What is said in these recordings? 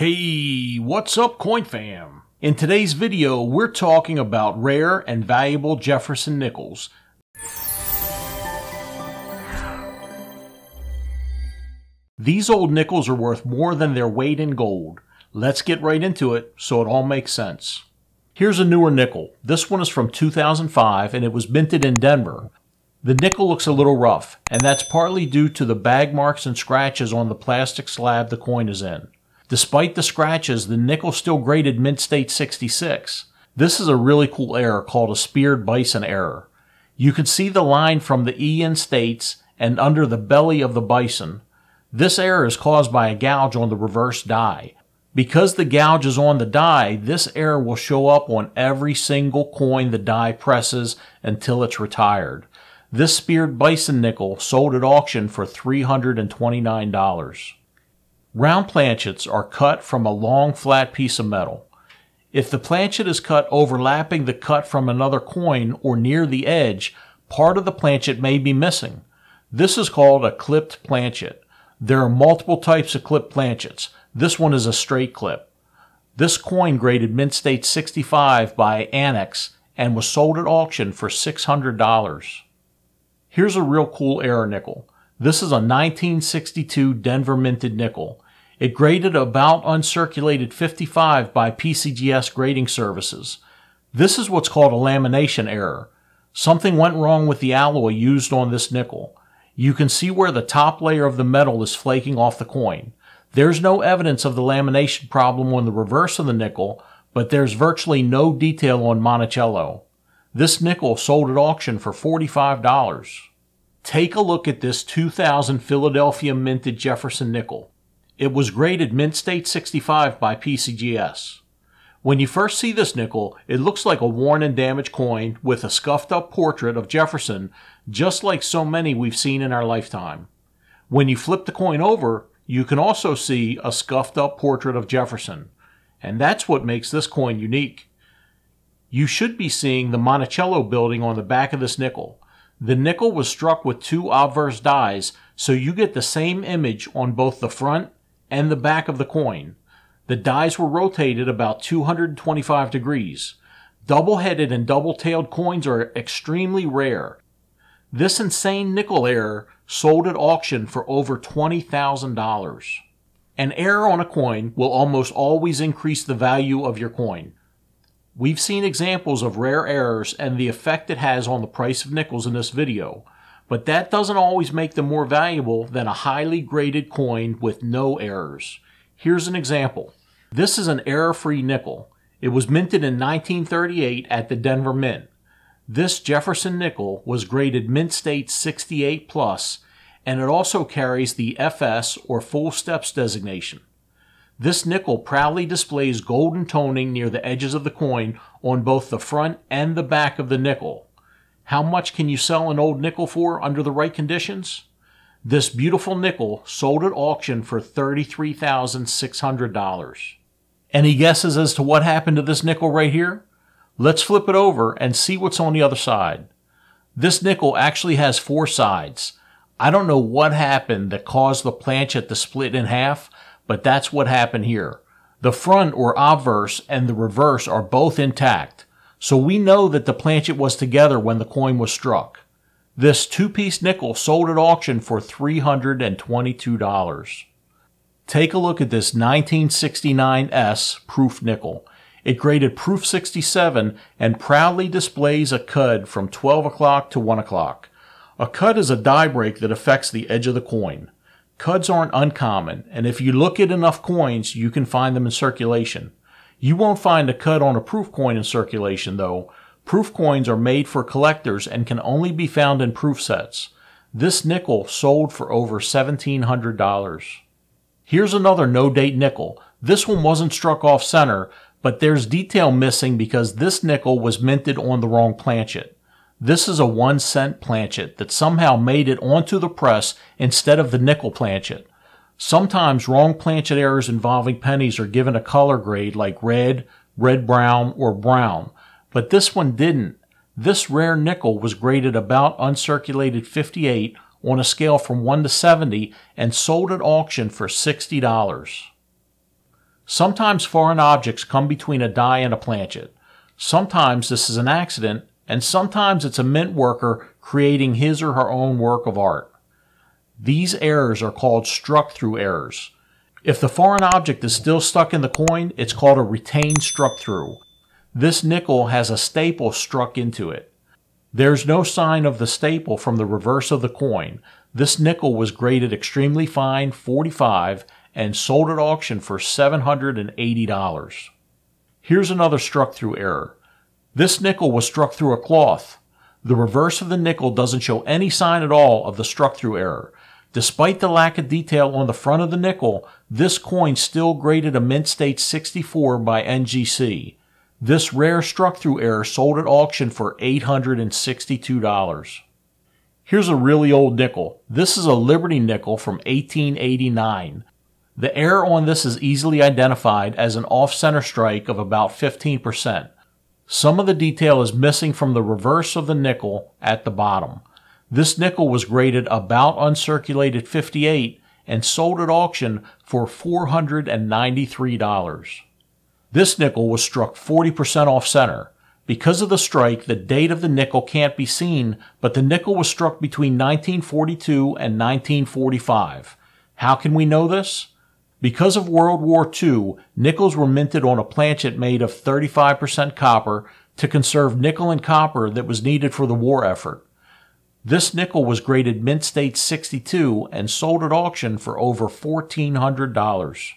Hey, what's up, Coin Fam? In today's video, we're talking about rare and valuable Jefferson nickels. These old nickels are worth more than their weight in gold. Let's get right into it so it all makes sense. Here's a newer nickel. This one is from 2005 and it was minted in Denver. The nickel looks a little rough, and that's partly due to the bag marks and scratches on the plastic slab the coin is in. Despite the scratches, the nickel still graded mint state 66. This is a really cool error called a speared bison error. You can see the line from the E in states and under the belly of the bison. This error is caused by a gouge on the reverse die. Because the gouge is on the die, this error will show up on every single coin the die presses until it's retired. This speared bison nickel sold at auction for $329. Round planchets are cut from a long flat piece of metal. If the planchet is cut overlapping the cut from another coin or near the edge, part of the planchet may be missing. This is called a clipped planchet. There are multiple types of clipped planchets. This one is a straight clip. This coin graded mint state 65 by Annex and was sold at auction for $600. Here's a real cool error nickel. This is a 1962 Denver minted nickel. It graded about uncirculated 55 by PCGS Grading Services. This is what's called a lamination error. Something went wrong with the alloy used on this nickel. You can see where the top layer of the metal is flaking off the coin. There's no evidence of the lamination problem on the reverse of the nickel, but there's virtually no detail on Monticello. This nickel sold at auction for $45. Take a look at this 2000 Philadelphia minted Jefferson nickel. It was graded mint state 65 by PCGS. When you first see this nickel, it looks like a worn and damaged coin with a scuffed up portrait of Jefferson, just like so many we've seen in our lifetime. When you flip the coin over, you can also see a scuffed up portrait of Jefferson. And that's what makes this coin unique. You should be seeing the Monticello building on the back of this nickel. The nickel was struck with two obverse dies, so you get the same image on both the front and the back of the coin. The dies were rotated about 225 degrees. Double-headed and double-tailed coins are extremely rare. This insane nickel error sold at auction for over $20,000. An error on a coin will almost always increase the value of your coin. We've seen examples of rare errors and the effect it has on the price of nickels in this video, but that doesn't always make them more valuable than a highly graded coin with no errors. Here's an example. This is an error-free nickel. It was minted in 1938 at the Denver Mint. This Jefferson nickel was graded mint state 68 plus, and it also carries the FS or full steps designation. This nickel proudly displays golden toning near the edges of the coin on both the front and the back of the nickel. How much can you sell an old nickel for under the right conditions? This beautiful nickel sold at auction for $33,600. Any guesses as to what happened to this nickel right here? Let's flip it over and see what's on the other side. This nickel actually has four sides. I don't know what happened that caused the planchet to split in half, but that's what happened here. The front or obverse and the reverse are both intact, so we know that the planchet was together when the coin was struck. This two-piece nickel sold at auction for $322. Take a look at this 1969S proof nickel. It graded proof 67 and proudly displays a cud from 12 o'clock to 1 o'clock. A cud is a die break that affects the edge of the coin. Cuds aren't uncommon, and if you look at enough coins, you can find them in circulation. You won't find a cud on a proof coin in circulation, though. Proof coins are made for collectors and can only be found in proof sets. This nickel sold for over $1,700. Here's another no-date nickel. This one wasn't struck off center, but there's detail missing because this nickel was minted on the wrong planchet. This is a 1-cent planchet that somehow made it onto the press instead of the nickel planchet. Sometimes wrong planchet errors involving pennies are given a color grade like red, red-brown, or brown, but this one didn't. This rare nickel was graded about uncirculated 58 on a scale from 1 to 70 and sold at auction for $60. Sometimes foreign objects come between a die and a planchet. Sometimes this is an accident, and sometimes it's a mint worker creating his or her own work of art. These errors are called struck-through errors. If the foreign object is still stuck in the coin, it's called a retained struck-through. This nickel has a staple struck into it. There's no sign of the staple from the reverse of the coin. This nickel was graded extremely fine, 45, and sold at auction for $780. Here's another struck-through error. This nickel was struck through a cloth. The reverse of the nickel doesn't show any sign at all of the struck-through error. Despite the lack of detail on the front of the nickel, this coin still graded a mint state 64 by NGC. This rare struck-through error sold at auction for $862. Here's a really old nickel. This is a Liberty nickel from 1889. The error on this is easily identified as an off-center strike of about 15%. Some of the detail is missing from the reverse of the nickel at the bottom. This nickel was graded about uncirculated 58 and sold at auction for $493. This nickel was struck 40% off center. Because of the strike, the date of the nickel can't be seen, but the nickel was struck between 1942 and 1945. How can we know this? Because of World War II, nickels were minted on a planchet made of 35% copper to conserve nickel and copper that was needed for the war effort. This nickel was graded mint state 62 and sold at auction for over $1,400.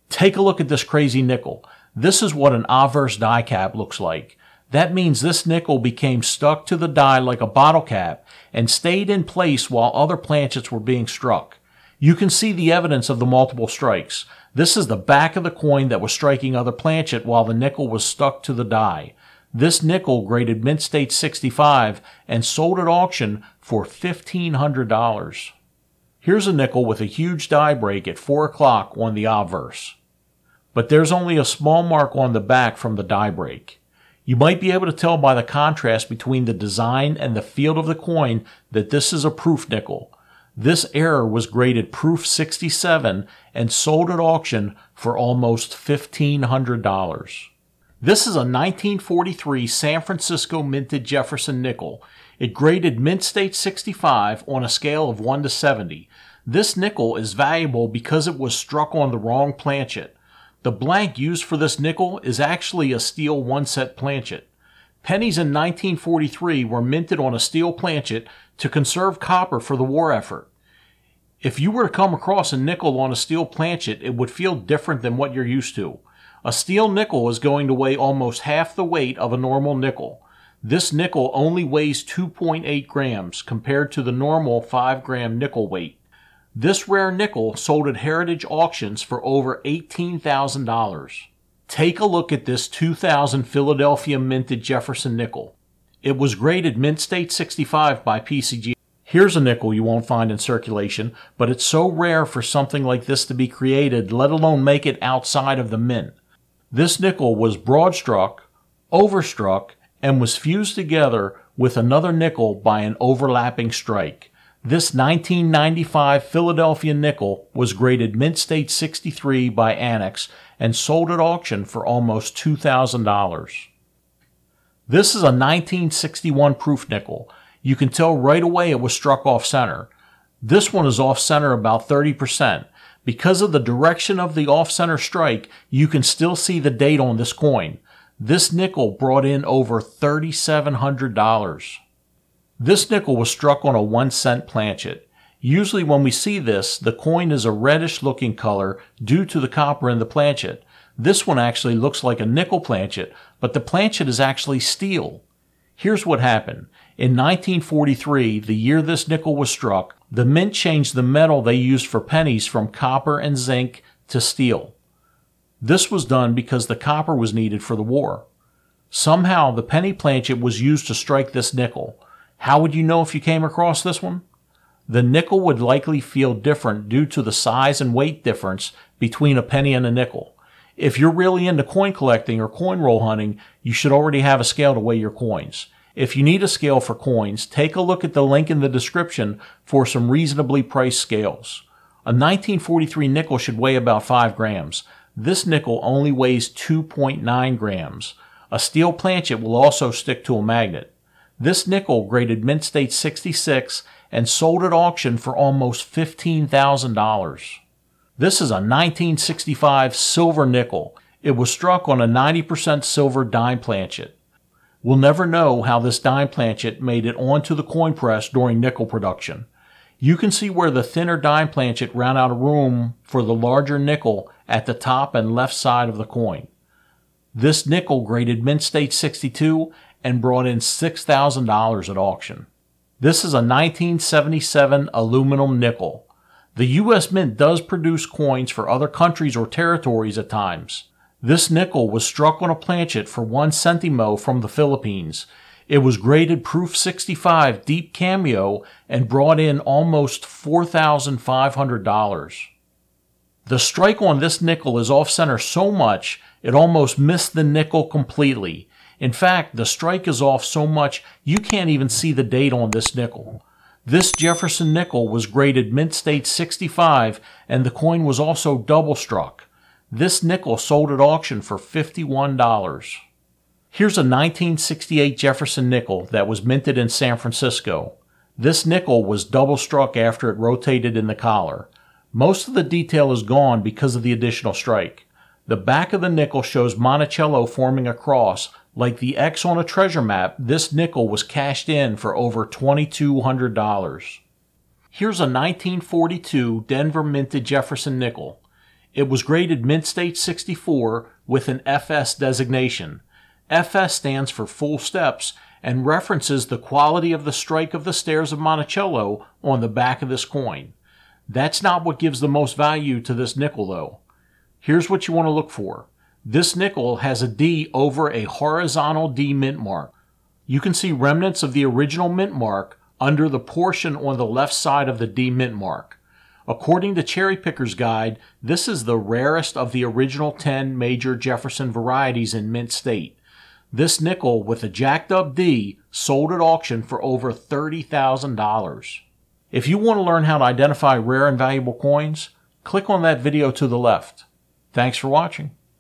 Take a look at this crazy nickel. This is what an obverse die cap looks like. That means this nickel became stuck to the die like a bottle cap and stayed in place while other planchets were being struck. You can see the evidence of the multiple strikes. This is the back of the coin that was striking other planchet while the nickel was stuck to the die. This nickel graded mint state 65 and sold at auction for $1,500. Here's a nickel with a huge die break at 4 o'clock on the obverse. But there's only a small mark on the back from the die break. You might be able to tell by the contrast between the design and the field of the coin that this is a proof nickel. This error was graded proof 67 and sold at auction for almost $1,500. This is a 1943 San Francisco minted Jefferson nickel. It graded mint state 65 on a scale of 1 to 70. This nickel is valuable because it was struck on the wrong planchet. The blank used for this nickel is actually a steel one-set planchet. Pennies in 1943 were minted on a steel planchet to conserve copper for the war effort. If you were to come across a nickel on a steel planchet, it would feel different than what you're used to. A steel nickel is going to weigh almost half the weight of a normal nickel. This nickel only weighs 2.8 grams compared to the normal 5-gram nickel weight. This rare nickel sold at Heritage Auctions for over $18,000. Take a look at this 2000 Philadelphia minted Jefferson nickel. It was graded mint state 65 by PCG. Here's a nickel you won't find in circulation, but it's so rare for something like this to be created, let alone make it outside of the mint. This nickel was broad-struck, overstruck, and was fused together with another nickel by an overlapping strike. This 1995 Philadelphia nickel was graded mint state 63 by Annex and sold at auction for almost $2,000. This is a 1961 proof nickel. You can tell right away it was struck off center. This one is off center about 30%. Because of the direction of the off center strike, you can still see the date on this coin. This nickel brought in over $3,700. This nickel was struck on a 1-cent planchet. Usually when we see this, the coin is a reddish looking color due to the copper in the planchet. This one actually looks like a nickel planchet, but the planchet is actually steel. Here's what happened. In 1943, the year this nickel was struck, the mint changed the metal they used for pennies from copper and zinc to steel. This was done because the copper was needed for the war. Somehow, the penny planchet was used to strike this nickel. How would you know if you came across this one? The nickel would likely feel different due to the size and weight difference between a penny and a nickel. If you're really into coin collecting or coin roll hunting, you should already have a scale to weigh your coins. If you need a scale for coins, take a look at the link in the description for some reasonably priced scales. A 1943 nickel should weigh about 5 grams. This nickel only weighs 2.9 grams. A steel planchet will also stick to a magnet. This nickel graded Mint State 66 and sold at auction for almost $15,000. This is a 1965 silver nickel. It was struck on a 90% silver dime planchet. We'll never know how this dime planchet made it onto the coin press during nickel production. You can see where the thinner dime planchet ran out of room for the larger nickel at the top and left side of the coin. This nickel graded Mint State 62 and brought in $6,000 at auction. This is a 1977 aluminum nickel. The U.S. Mint does produce coins for other countries or territories at times. This nickel was struck on a planchet for 1 centimo from the Philippines. It was graded Proof 65 Deep Cameo and brought in almost $4,500. The strike on this nickel is off-center so much it almost missed the nickel completely. In fact, the strike is off so much you can't even see the date on this nickel. This Jefferson nickel was graded Mint State 65 and the coin was also double struck. This nickel sold at auction for $51. Here's a 1968 Jefferson nickel that was minted in San Francisco. This nickel was double struck after it rotated in the collar. Most of the detail is gone because of the additional strike. The back of the nickel shows Monticello forming a cross. Like the X on a treasure map, this nickel was cashed in for over $2,200. Here's a 1942 Denver minted Jefferson nickel. It was graded Mint State 64 with an FS designation. FS stands for full steps and references the quality of the strike of the stairs of Monticello on the back of this coin. That's not what gives the most value to this nickel though. Here's what you want to look for. This nickel has a D over a horizontal D mint mark. You can see remnants of the original mint mark under the portion on the left side of the D mint mark. According to Cherry Picker's Guide, this is the rarest of the original 10 major Jefferson varieties in Mint State. This nickel with a jacked up D sold at auction for over $30,000. If you want to learn how to identify rare and valuable coins, click on that video to the left. Thanks for watching.